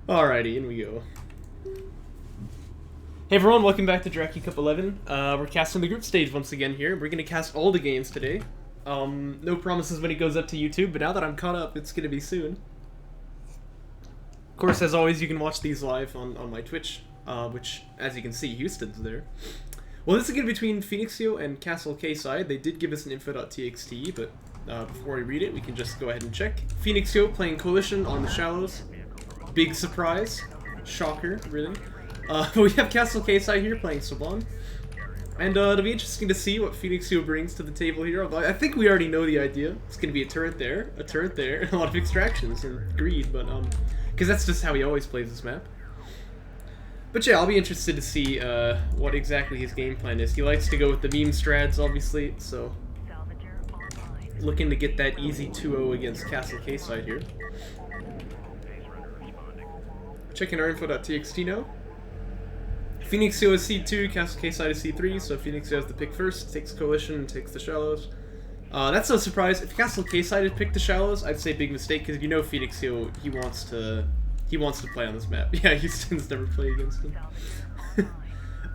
Alrighty, in we go. Hey everyone, welcome back to Jaraci Cup 11. We're casting the group stage once again here. We're gonna cast all the games today. No promises when it goes up to YouTube, but now that I'm caught up, it's gonna be soon. Of course, as always, you can watch these live on my Twitch, which, as you can see, Houston's there. Well, this is gonna be between Phoenixyo and CastleKSide. They did give us an info.txt, but before we read it, we can just go ahead and check. Phoenixyo playing Coalition on the Shallows. Big surprise. Shocker, really. We have CastleKSide here playing Saban. And it'll be interesting to see what Phoenixyo brings to the table here. Although I think we already know the idea. It's going to be a turret there, and a lot of extractions and greed, but because that's just how he always plays this map. But yeah, I'll be interested to see what exactly his game plan is. He likes to go with the meme strats, obviously, so looking to get that easy 2-0 against CastleKSide here. Checking our info.txt now. Phoenixyo is C2, CastleKSide is C3, so Phoenixyo has the pick first, takes Coalition, and takes the Shallows. That's no surprise. If CastleKSide had picked the Shallows, I'd say big mistake, because if you know Phoenixyo, he wants to play on this map. Yeah, Houston's never played against him.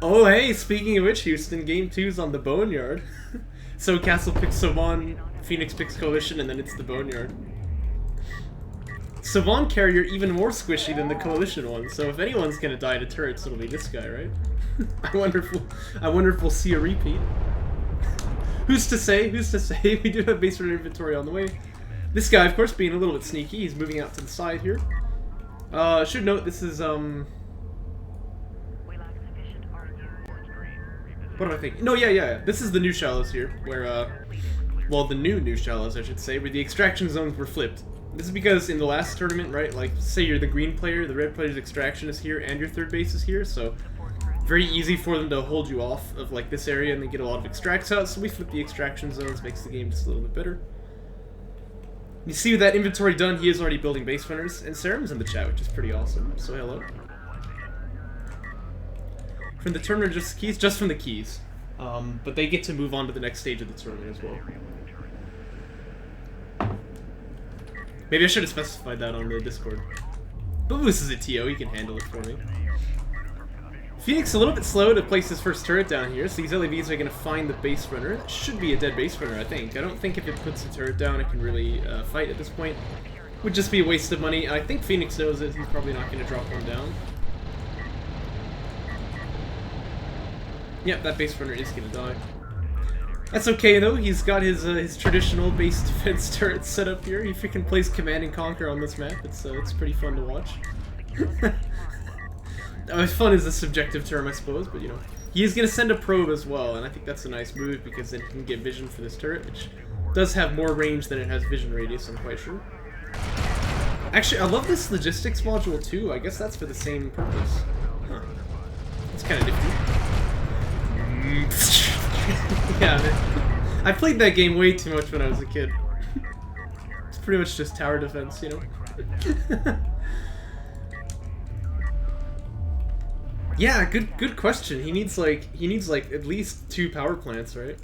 Oh hey, speaking of which, Houston, game 2's on the Boneyard. So Castle picks Saban, Phoenix picks Coalition, and then it's the Boneyard. Saban carrier even more squishy than the Coalition one, so if anyone's gonna die to turrets, it'll be this guy, right? I wonder if we'll see a repeat. Who's to say? Who's to say? We do have base runner inventory on the way. This guy, of course, being a little bit sneaky, he's moving out to the side here. Should note this is what am I thinking? No, yeah. This is the new Shallows here, where well, the new Shallows, I should say, where the extraction zones were flipped. This is because in the last tournament, right, like, say you're the green player, the red player's extraction is here, and your third base is here, so very easy for them to hold you off of, like, this area and they get a lot of extracts out, so we flip the extraction zones, makes the game just a little bit better. You see with that inventory done, he is already building base runners, and Serum's in the chat, which is pretty awesome, so hello. From the tournament, just from the keys. But they get to move on to the next stage of the tournament as well. Maybe I should have specified that on the Discord. But this is a TO, he can handle it for me. Phoenix a little bit slow to place his first turret down here, so these LAVs are going to find the base runner. That should be a dead base runner, I think. I don't think if it puts the turret down it can really fight at this point. Would just be a waste of money. I think Phoenix knows it, he's probably not going to drop one down. Yep, that base runner is going to die. That's okay though, he's got his traditional base defense turret set up here. He freaking plays Command and Conquer on this map. It's pretty fun to watch. Fun is a subjective term, I suppose, but you know. He is going to send a probe as well, and I think that's a nice move because then he can get vision for this turret, which does have more range than it has vision radius, I'm quite sure. Actually, I love this logistics module too. I guess that's for the same purpose. Huh. It's kind of nifty. Yeah, man. I played that game way too much when I was a kid. It's pretty much just tower defense, you know? Yeah, good question. He needs like at least 2 power plants, right?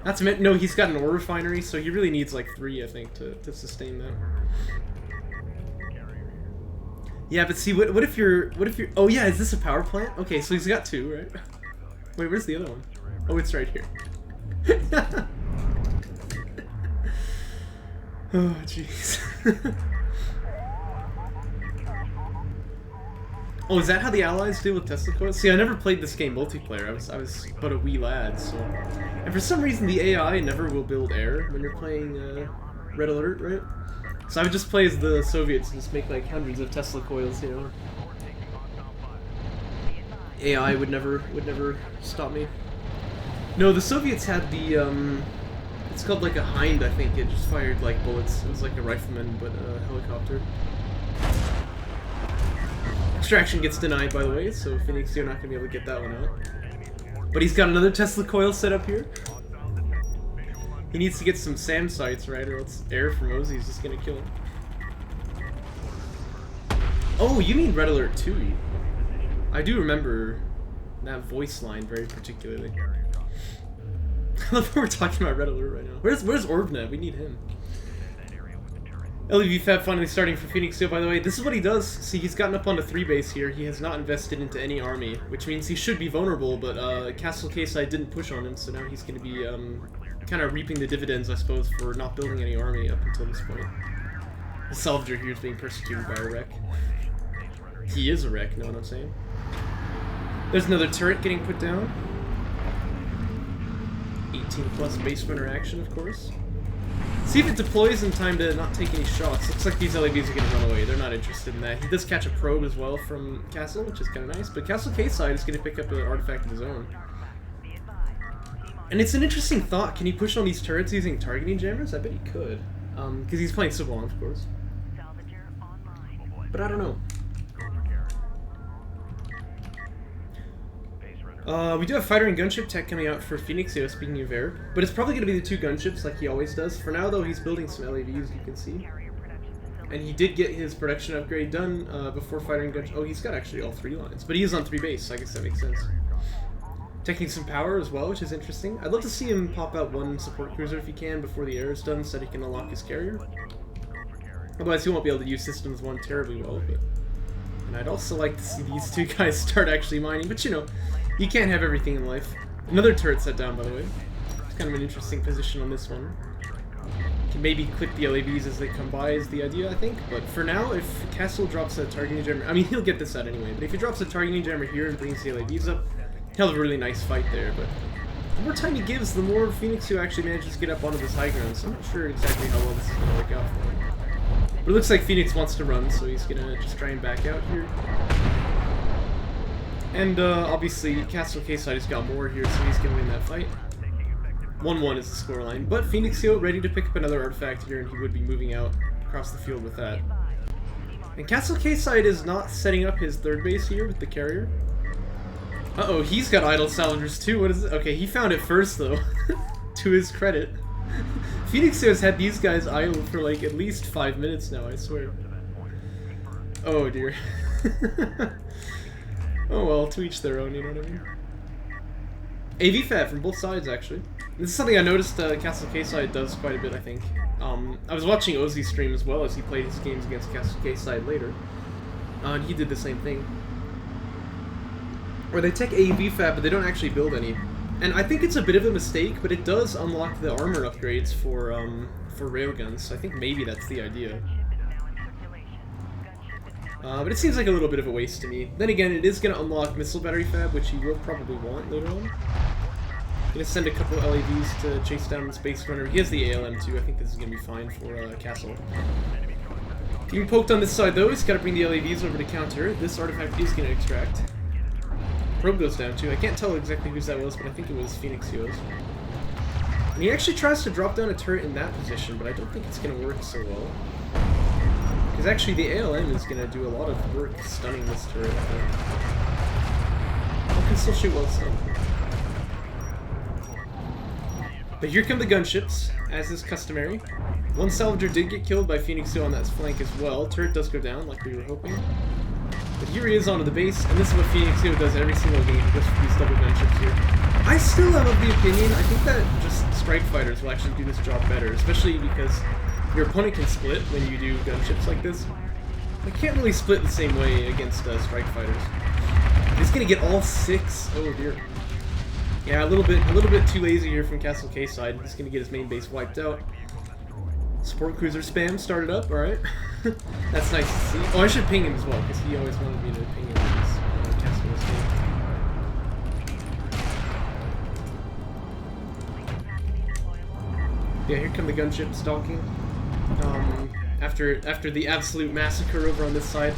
Not to mention, no, he's got an ore refinery, so he really needs like 3, I think, to sustain that. Yeah, but see, what if you're, oh yeah, is this a power plant? Okay, so he's got 2, right? Wait, where's the other one? Oh, it's right here. Oh, jeez. Oh, is that how the allies deal with Tesla coils? See, I never played this game multiplayer. I was but a wee lad, so. And for some reason, the AI never will build air when you're playing Red Alert, right? So I would just play as the Soviets and just make like hundreds of Tesla coils, you know. AI would never stop me. No, the Soviets had the it's called like a Hind, I think. It just fired like bullets. It was like a rifleman, but a helicopter. Extraction gets denied, by the way, so Phoenixyo not gonna be able to get that one out. But he's got another Tesla coil set up here. He needs to get some SAM sites, right, or else air from Ozzy's just gonna kill him. Oh, you mean Red Alert 2? I do remember that voice line very particularly. I love how we're talking about Red Alert right now. Where's Orbnet? We need him. LEV Fab finally starting for Phoenixyo, by the way. This is what he does. See, he's gotten up onto 3 base here. He has not invested into any army, which means he should be vulnerable, but CastleKSide didn't push on him, so now he's going to be kind of reaping the dividends, I suppose, for not building any army up until this point. The Salvager here is being persecuted by a wreck. He is a wreck, know what I'm saying? There's another turret getting put down. 18 plus base runner action, of course. See if it deploys in time to not take any shots. Looks like these LAVs are going to run away. They're not interested in that. He does catch a probe as well from Castle, which is kind of nice. But CastleKSide is going to pick up an artifact of his own. And it's an interesting thought. Can he push on these turrets using targeting jammers? I bet he could. Because he's playing Sublon, of course. But I don't know. We do have fighter and gunship tech coming out for Phoenixyo, speaking of air, but it's probably going to be the 2 gunships like he always does. For now, though, he's building some LAVs, you can see. And he did get his production upgrade done before fighter and gunship. Oh, he's got actually all 3 lines, but he is on 3 base, so I guess that makes sense. Taking some power as well, which is interesting. I'd love to see him pop out 1 support cruiser if he can before the air is done, so that he can unlock his carrier. Otherwise, he won't be able to use Systems 1 terribly well, but... And I'd also like to see these 2 guys start actually mining, but you know, you can't have everything in life. Another turret set down, by the way. It's kind of an interesting position on this one. Can maybe clip the LAVs as they come by is the idea, I think. But for now, if Castle drops a targeting jammer... I mean, he'll get this out anyway, but if he drops a targeting jammer here and brings the LAVs up, he'll have a really nice fight there. But the more time he gives, the more Phoenixyo actually manages to get up onto this high ground, so I'm not sure exactly how well this is going to work out for him. But it looks like Phoenix wants to run, so he's going to just try and back out here. And obviously, CastleKSide has got more here, so he's going to win that fight. 1-1 is the scoreline. But Phoenixyo ready to pick up another artifact here, and he would be moving out across the field with that. And CastleKSide is not setting up his 3rd base here with the carrier. Uh-oh, he's got idle salvagers too. What is it? Okay, he found it first, though. To his credit. Phoenixyo has had these guys idle for like at least 5 minutes now, I swear. Oh dear. Oh well, to each their own, you know what I mean? AV Fat from both sides, actually. This is something I noticed CastleKSide does quite a bit, I think. I was watching Ozzy's stream as well as he played his games against CastleKSide later. And he did the same thing. Where they take AV Fat, but they don't actually build any. And I think it's a bit of a mistake, but it does unlock the armor upgrades for railguns, so I think maybe that's the idea. But it seems like a little bit of a waste to me. Then again, it is going to unlock missile battery fab, which he will probably want later on. Going to send a couple of LAVs to chase down the Space Runner. He has the ALM too. I think this is going to be fine for Castle. Being poked on this side though, he's got to bring the LAVs over to counter. This artifact is going to extract. Probe goes down too. I can't tell exactly whose that was, but I think it was Phoenixyo's. And he actually tries to drop down a turret in that position, but I don't think it's going to work so well. Because actually the ALM is going to do a lot of work stunning this turret, I think. I can still shoot well stunned. But here come the gunships, as is customary. One salvager did get killed by Phoenixyo on that flank as well. Turret does go down, like we were hoping. But here he is onto the base, and this is what Phoenixyo does every single game, just for these double gunships here. I still am of the opinion, I think that just strike fighters will actually do this job better, especially because your opponent can split when you do gunships like this. They can't really split the same way against strike fighters. He's gonna get all 6. Oh dear. Yeah, a little bit too lazy here from CastleKSide. He's gonna get his main base wiped out. Support cruiser spam started up. All right, that's nice to see. Oh, I should ping him as well because he always wanted me to ping him in this Castle game. Yeah, here come the gunships stalking. After the absolute massacre over on this side.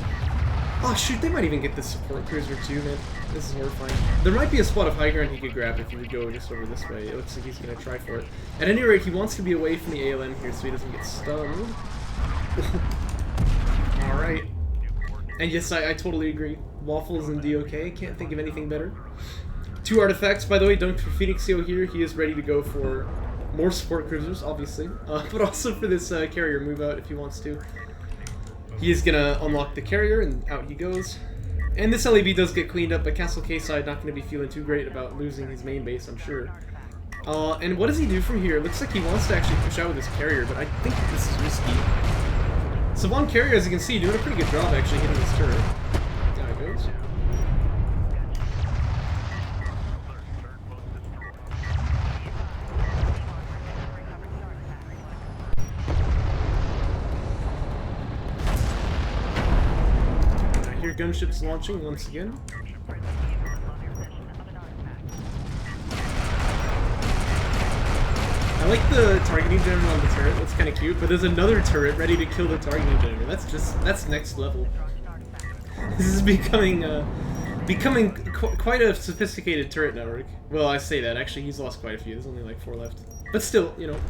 Oh shoot, they might even get this support cruiser too, man. This is horrifying. There might be a spot of high ground he could grab if he would go just over this way. It looks like he's gonna try for it. At any rate, he wants to be away from the ALM here so he doesn't get stunned. Alright. And yes, I totally agree. Waffles and DOK, can't think of anything better. 2 artifacts, by the way, dunked for Phoenixyo here. He is ready to go for more support cruisers, obviously, but also for this carrier move out if he wants to. He is gonna unlock the carrier, and out he goes. And this LAB does get cleaned up, but CastleKSide not gonna be feeling too great about losing his main base, I'm sure. And what does he do from here? It looks like he wants to actually push out with his carrier, but I think this is risky. Savon Carrier, as you can see, doing a pretty good job actually hitting this turret. Down it goes. I hear gunships launching once again. I like the targeting jammer on the turret, that's kind of cute, but there's another turret ready to kill the targeting jammer. That's next level. This is becoming quite a sophisticated turret network. Well, I say that, actually he's lost quite a few, there's only like 4 left. But still, you know.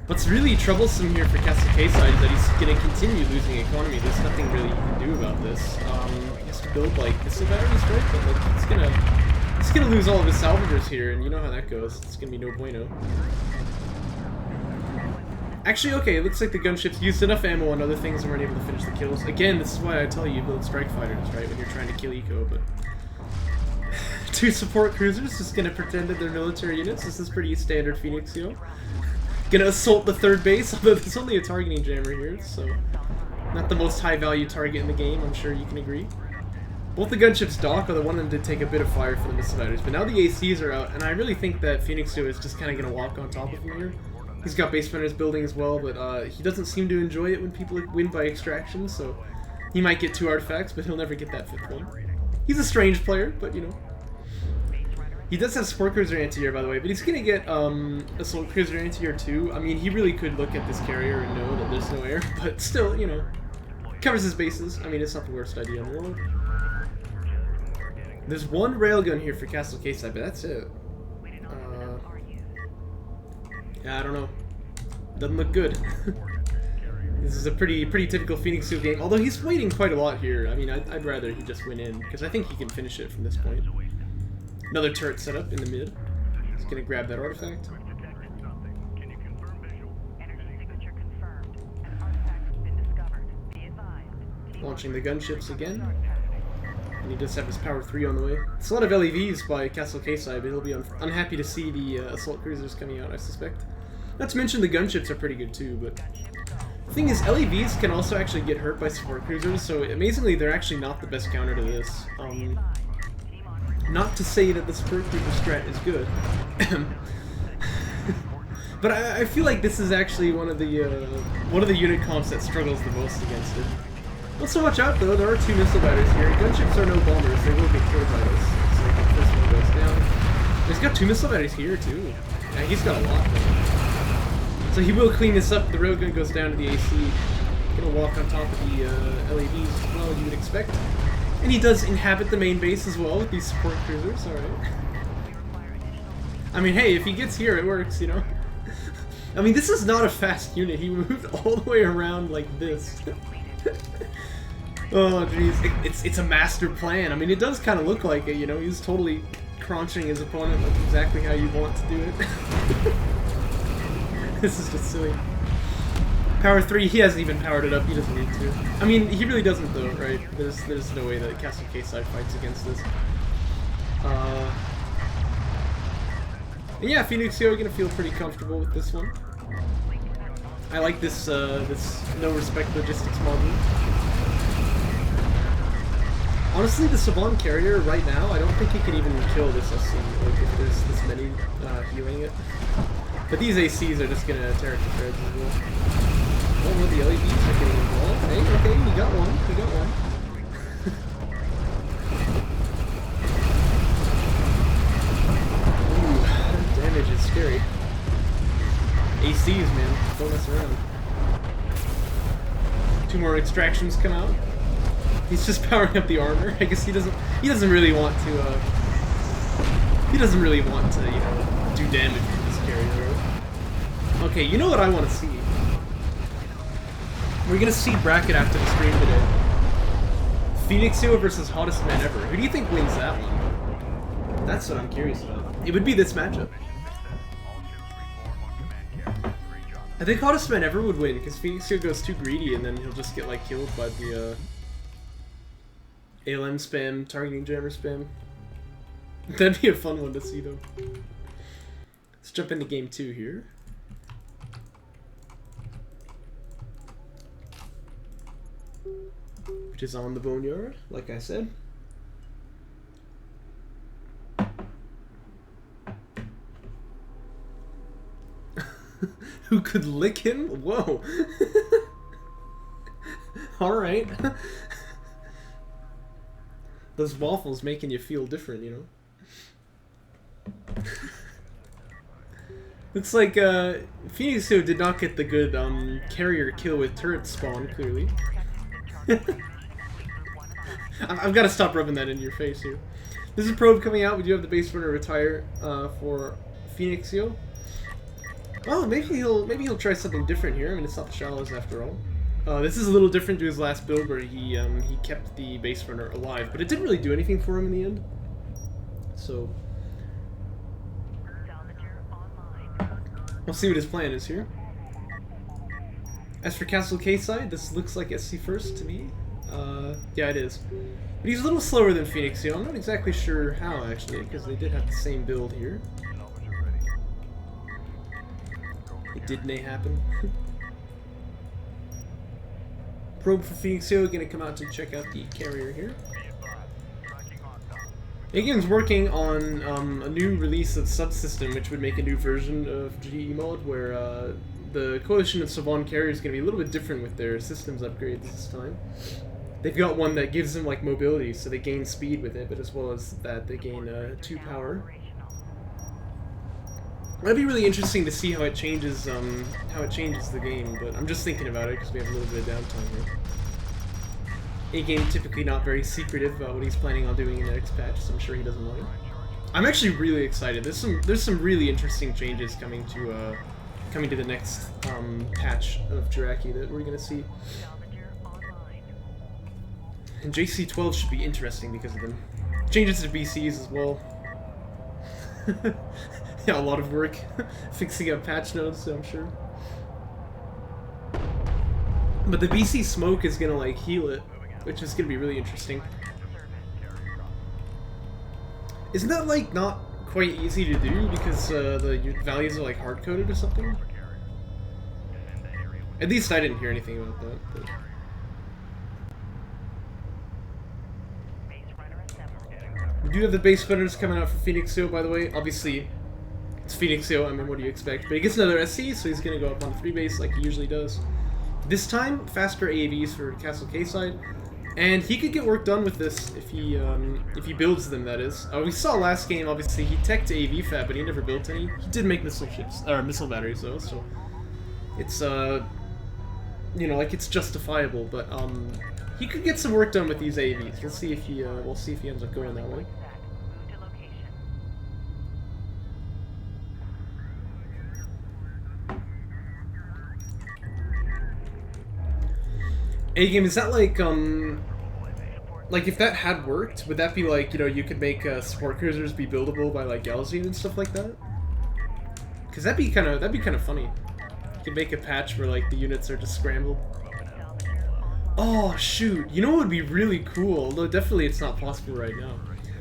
What's really troublesome here for CastleKSide is that he's going to continue losing economy. There's nothing really he can do about this. He has to build like missile batteries, right? But like he's gonna lose all of his salvagers here, and you know how that goes. It's gonna be no bueno. Actually, okay, it looks like the gunships used enough ammo on other things and weren't able to finish the kills. Again, this is why I tell you build strike fighters, right, when you're trying to kill eco, but... 2 support cruisers just gonna pretend that they're military units. This is pretty standard Phoenixyo. Gonna assault the 3rd base, although there's only a targeting jammer here, so... Not the most high-value target in the game, I'm sure you can agree. Both the gunships dock, although one of them did take a bit of fire for the missile batteries, but now the ACs are out, and I really think that Phoenixyo is just kind of going to walk on top of him here. He's got base runners building as well, but he doesn't seem to enjoy it when people win by extraction, so he might get 2 artifacts, but he'll never get that 5th one. He's a strange player, but you know. He does have support cruiser anti-air, by the way, but he's going to get assault cruiser anti-air too. I mean, he really could look at this carrier and know that there's no air, but still, you know, covers his bases. I mean, it's not the worst idea in the world. There's 1 railgun here for CastleKSide, but that's it. Yeah, I don't know. Doesn't look good. This is a pretty typical Phoenixyo game, although he's waiting quite a lot here. I mean, I'd rather he just win in, because I think he can finish it from this point. Another turret set up in the mid. He's gonna grab that artifact. Launching the gunships again. And he does have his power 3 on the way. It's a lot of LEVs by CastleKSide, but he'll be unhappy to see the assault cruisers coming out, I suspect. Not to mention the gunships are pretty good too, but... The thing is, LEVs can also actually get hurt by support cruisers, so amazingly they're actually not the best counter to this. Not to say that the support cruiser strat is good. But I feel like this is actually one of the unit comps that struggles the most against it. Not so much out though, there are 2 missile batteries here. Gunships are no bombers, they will get killed by this. So the first one goes down. He's got 2 missile batteries here too. Yeah, he's got a lot though. So he will clean this up, the railgun goes down to the AC. Gonna walk on top of the LEDs as well, you would expect. And he does inhabit the main base as well with these support cruisers, alright. I mean, hey, if he gets here, it works, you know? I mean, this is not a fast unit, he moved all the way around like this. Oh jeez, it's a master plan. I mean, it does kind of look like it, you know, he's totally crunching his opponent like exactly how you want to do it. This is just silly. Power 3, he hasn't even powered it up, he doesn't need to. I mean, he really doesn't though, right? There's no way that CastleKSide fights against this. And yeah, Phoenixyo gonna feel pretty comfortable with this one. I like this this no respect logistics model. Honestly, the Savon Carrier right now, I don't think he can even kill this SC, like if there's this many healing it. But these ACs are just gonna tear it to shreds as well. Oh no, the LEDs are getting involved. Hey, okay, we got one, we got one. Ooh, that damage is scary. ACs, man, don't mess around. 2 more extractions come out. He's just powering up the armor. I guess he doesn't really want to you know, do damage with this carrier. Okay, you know what I want to see? We're gonna see bracket after the stream today. Phoenixyo versus Hottest Man Ever. Who do you think wins that one? That's what I'm curious about. It would be this matchup. I think Hottest Man Ever would win, because Phoenixyo goes too greedy and then he'll just get like killed by the ALM spam, targeting jammer spam. That'd be a fun one to see though. Let's jump into game 2 here. which is on the boneyard, like I said. Who could lick him? Whoa. Alright. Those waffles making you feel different, you know? Looks like Phoenixyo did not get the good carrier kill with turret spawn, clearly. I've got to stop rubbing that in your face here. This is Probe coming out. We do have the base runner retire for Phoenixyo. Oh, maybe he'll try something different here. I mean, it's not the Shallows after all. This is a little different to his last build where he kept the base runner alive, but it didn't really do anything for him in the end. So we'll see what his plan is here. As for CastleKSide, this looks like SC first to me. Yeah, it is. But he's a little slower than Phoenixyo. I'm not exactly sure how, actually, because they did have the same build here. It didn't happen. Probe for Phoenixyo, gonna come out to check out the carrier here. Again's working on a new release of Subsystem, which would make a new version of GE mode, where the Coalition of Savon carrier is gonna be a little bit different with their systems upgrades this time. They've got one that gives them like mobility, so they gain speed with it, but as well as that they gain 2 power. That'd be really interesting to see how it changes the game, but I'm just thinking about it because we have a little bit of downtime here. A-game typically not very secretive about what he's planning on doing in the next patch, so I'm sure he doesn't mind. I'm actually really excited. There's some really interesting changes coming to the next patch of Jaraci that we're gonna see. And JC12 should be interesting because of them. Changes to BCs as well. Yeah, a lot of work fixing up patch nodes, so I'm sure. But the BC smoke is gonna like heal it, which is gonna be really interesting. Isn't that like not quite easy to do because the values are like hard coded or something? At least I didn't hear anything about that. But... we do have the base runners coming out for Phoenixyo, by the way. Obviously, it's Phoenixyo, I mean, what do you expect? But he gets another SC, so he's gonna go up on 3 base like he usually does. This time, faster AAVs for CastleKSide, and he could get work done with this if he builds them, that is. We saw last game, obviously, he teched AAV fab, but he never built any. He did make missile ships, or missile batteries, though, so it's, you know, like, it's justifiable, but, he could get some work done with these AAVs. We'll see if he ends up going that way. A-game, is that like if that had worked, would that be like, you know, you could make support cruisers be buildable by like Galazine and stuff like that? Because that'd be kind of funny. You could make a patch where like the units are just scrambled. Oh shoot! You know what would be really cool? Although definitely it's not possible right now.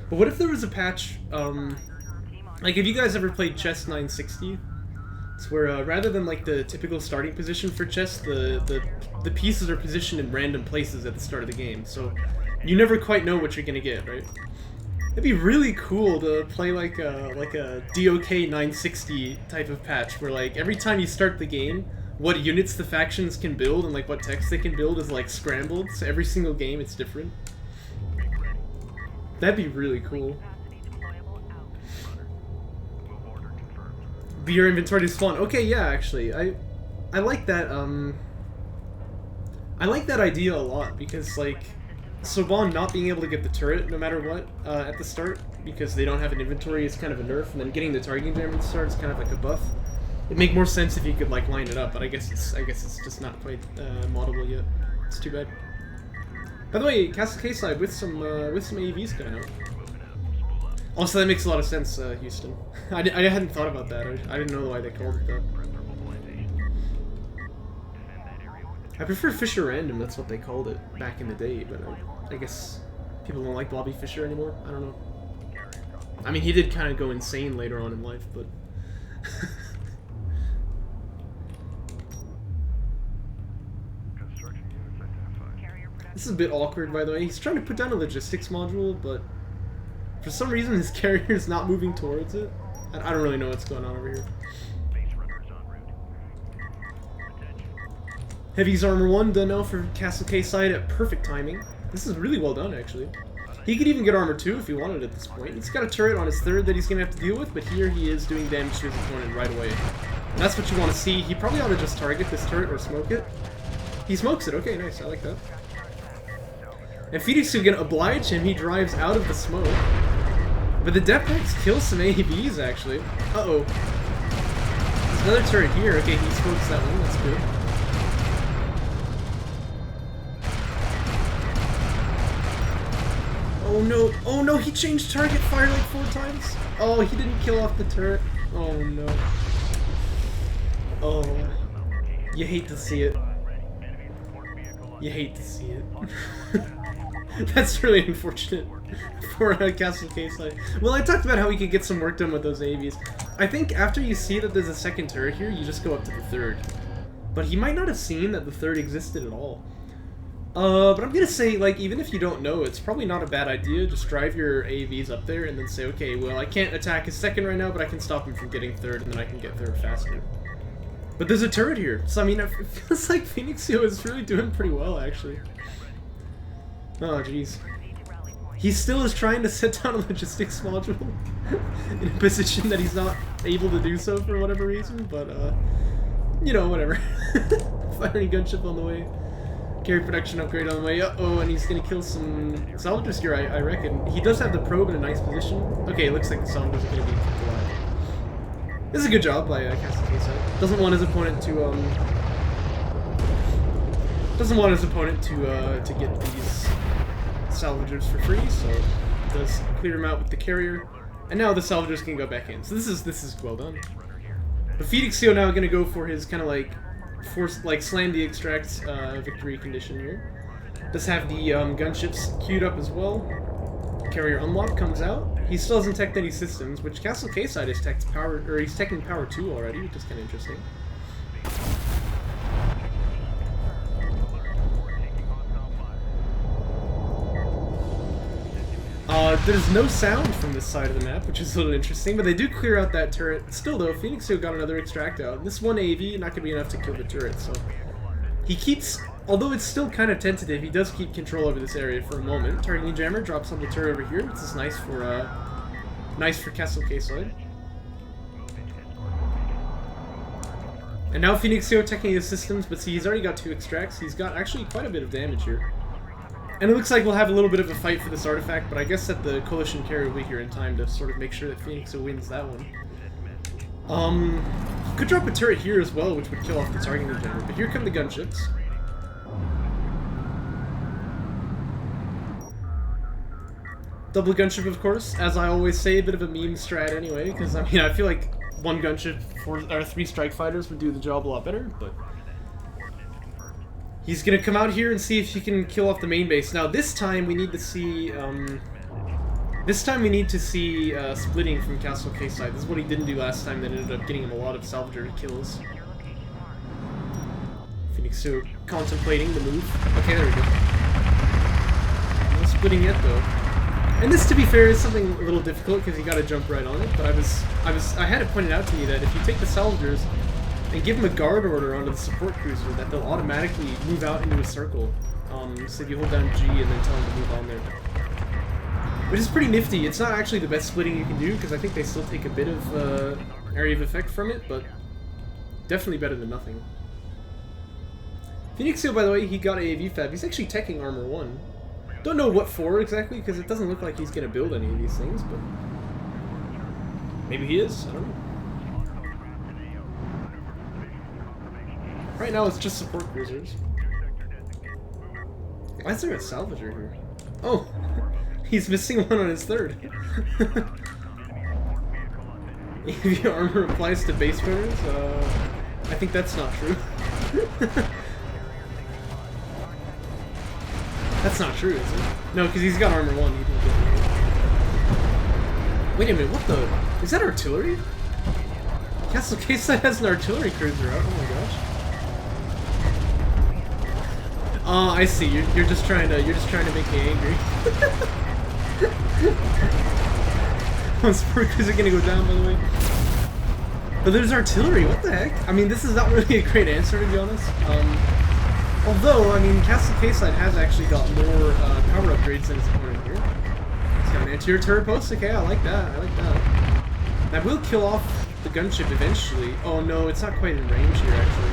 But what if there was a patch? Like, have you guys ever played Chess 960? It's where rather than like the typical starting position for chess, the pieces are positioned in random places at the start of the game, so you never quite know what you're gonna get, right? It'd be really cool to play like a DOK 960 type of patch, where like every time you start the game, what units the factions can build and like what text they can build is like scrambled, so every single game it's different. That'd be really cool. Beer inventory is fun. Okay, yeah, actually, I like that. I like that idea a lot because like Soban not being able to get the turret no matter what at the start because they don't have an inventory is kind of a nerf, and then getting the targeting jam at the start is kind of like a buff. It'd make more sense if you could like line it up, but I guess it's just not quite moddable yet. It's too bad. By the way, CastleKSide with some AVs coming out. Also, that makes a lot of sense, Houston. I hadn't thought about that. I didn't know why they called it that. I prefer Fisher Random, that's what they called it back in the day, but I guess people don't like Bobby Fischer anymore. I don't know. I mean, he did kind of go insane later on in life, but... This is a bit awkward, by the way. He's trying to put down a logistics module, but for some reason his carrier is not moving towards it. I don't really know what's going on over here. Heavy's armor 1 done now for CastleKSide at perfect timing. This is really well done, actually. He could even get armor 2 if he wanted at this point. He's got a turret on his third that he's going to have to deal with, but here he is doing damage to his opponent right away. And that's what you want to see. He probably ought to just target this turret or smoke it. He smokes it. Okay, nice. I like that. And Phoenixyo gonna oblige him. He drives out of the smoke. But the depth packs kill some AVs, actually. Uh-oh. There's another turret here. Okay, he smokes that one. That's good. Oh no. Oh no, he changed target fire like 4 times. Oh, he didn't kill off the turret. Oh no. Oh. You hate to see it. You hate to see it. That's really unfortunate for CastleKSide. Well, I talked about how we could get some work done with those AVs. I think after you see that there's a second turret here, you just go up to the third. But he might not have seen that the third existed at all. But I'm gonna say, like, even if you don't know, it's probably not a bad idea. Just drive your AVs up there and then say, okay, well, I can't attack his second right now, but I can stop him from getting third, and then I can get third faster. But there's a turret here, so I mean, it feels like Phoenixyo is really doing pretty well, actually. Oh, jeez. He still is trying to set down a logistics module in a position that he's not able to do so for whatever reason, but, you know, whatever. Firing gunship on the way. Carry production upgrade on the way. Uh-oh, and he's gonna kill some salvagers here, I reckon. He does have the probe in a nice position. Okay, it looks like the salvagers are gonna be alive. This is a good job by CastleKSide. Doesn't want his opponent to get these salvagers for free, so does clear him out with the carrier, and now the salvagers can go back in. So this is well done. But Phoenixyo now gonna go for his kind of like slam the extract victory condition here. Does have the gunships queued up as well. Carrier unlock comes out. He still hasn't teched any systems, which CastleKSide is teched power, or he's teching power 2 already, which is kind of interesting. There's no sound from this side of the map, which is a little interesting, but they do clear out that turret. Still though, Phoenixyo got another extract out. This one AV, not going to be enough to kill the turret, so... He keeps... Although it's still kind of tentative, he does keep control over this area for a moment. Targeting jammer drops on the turret over here, which is nice for CastleKSide. And now Phoenixyo teching his systems, but see, he's already got 2 extracts. He's got actually quite a bit of damage here. And it looks like we'll have a little bit of a fight for this artifact, but I guess that the Coalition carrier will be here in time to sort of make sure that Phoenixyo wins that one. Could drop a turret here as well, which would kill off the targeting jammer, but here come the gunships. Double gunship, of course, as I always say, a bit of a meme strat anyway, because, I mean, I feel like 1 gunship or 3 strike fighters would do the job a lot better, but... He's gonna come out here and see if he can kill off the main base. Now, this time we need to see, splitting from CastleKSide. This is what he didn't do last time that ended up getting him a lot of salvager kills. Phoenixyo contemplating the move. Okay, there we go. No splitting yet, though. And this, to be fair, is something a little difficult because you gotta jump right on it, but I had it pointed out to you that if you take the salvagers and give them a guard order onto the support cruiser, that they'll automatically move out into a circle. So if you hold down G and then tell them to move on there. Which is pretty nifty. It's not actually the best splitting you can do, because I think they still take a bit of area of effect from it, but definitely better than nothing. Phoenixyo, by the way, he got AAV Fab. He's actually teching Armor 1. Don't know what for exactly, because it doesn't look like he's going to build any of these things, but maybe he is. I don't know. Right now it's just support cruisers. Why is there a salvager here? Oh! He's missing one on his third. AV armor applies to base bearers? I think that's not true. That's not true, is it? No, because he's got armor 1. He didn't get it. Wait a minute, what the? Is that artillery? CastleKSide has an artillery cruiser out, oh my gosh. I see. You're just trying to make me angry. Support crews are gonna go down, by the way. But there's artillery. What the heck? I mean, this is not really a great answer, to be honest. Although, I mean, CastleKSide has actually got more power upgrades than his opponent here. He's got an anti-air turret post. Okay, I like that. I like that. That will kill off the gunship eventually. Oh no, it's not quite in range here, actually.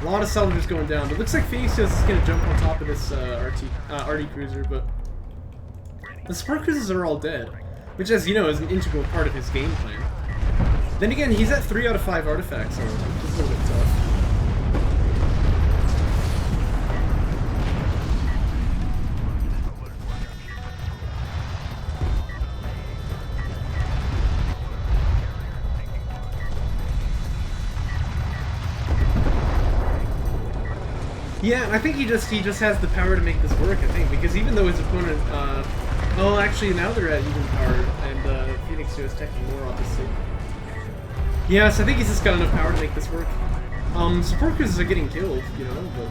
A lot of salvagers going down. But it looks like Phoenixyo is going to jump on top of this RT cruiser, but the support cruisers are all dead, which, as you know, is an integral part of his game plan. Then again, he's at 3 out of 5 artifacts, so which is a little bit tough. Yeah, I think he just has the power to make this work, I think, because even though his opponent, well, actually, now they're at even power, and Phoenixyo is technically more, obviously. Yes, I think he's just got enough power to make this work. Support cruisers are getting killed, you know, but...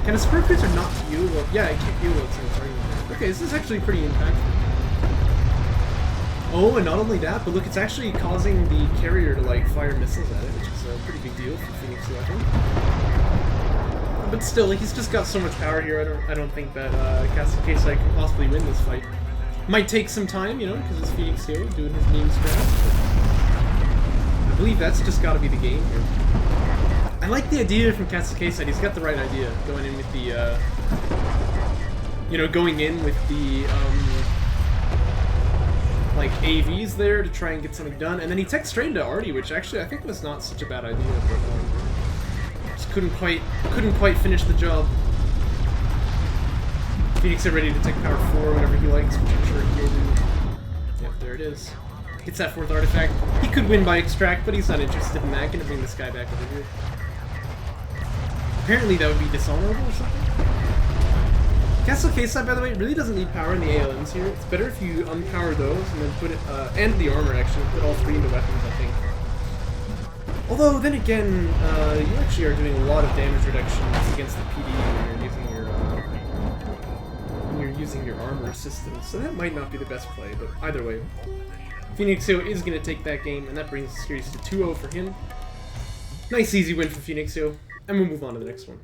Can a support cruiser not heal? Well, yeah, it can't heal while it's in its target. Okay, this is actually pretty impactful. Oh, and not only that, but look, it's actually causing the carrier to, like, fire missiles at it, which is a pretty big deal for Phoenixyo, I think. But still, he's just got so much power here. I don't think that CastleKSide can possibly win this fight. Might take some time, you know, because it's Phoenixyo doing his meme strat. I believe that's just got to be the game here. I like the idea from CastleKSide. He's got the right idea, going in with the, you know, going in with the like AVs there to try and get something done, and then he teched straight into Artie, which actually I think was not such a bad idea. But, just couldn't quite finish the job. Phoenixyo ready to take power 4 whenever he likes, which I'm sure he will do. Yep, there it is. Gets that 4th artifact. He could win by extract, but he's not interested in that. Gonna bring this guy back over here. Apparently that would be dishonorable or something. CastleKSide, by the way, really doesn't need power in the ALMs here. It's better if you unpower those and then put it, and the armor actually, put all 3 into weapons, I think. Although, then again, you actually are doing a lot of damage reductions against the PD when you're using your armor system, so that might not be the best play, but either way. Phoenixyo is going to take that game, and that brings the series to 2-0 for him. Nice easy win for Phoenixyo, and we'll move on to the next one.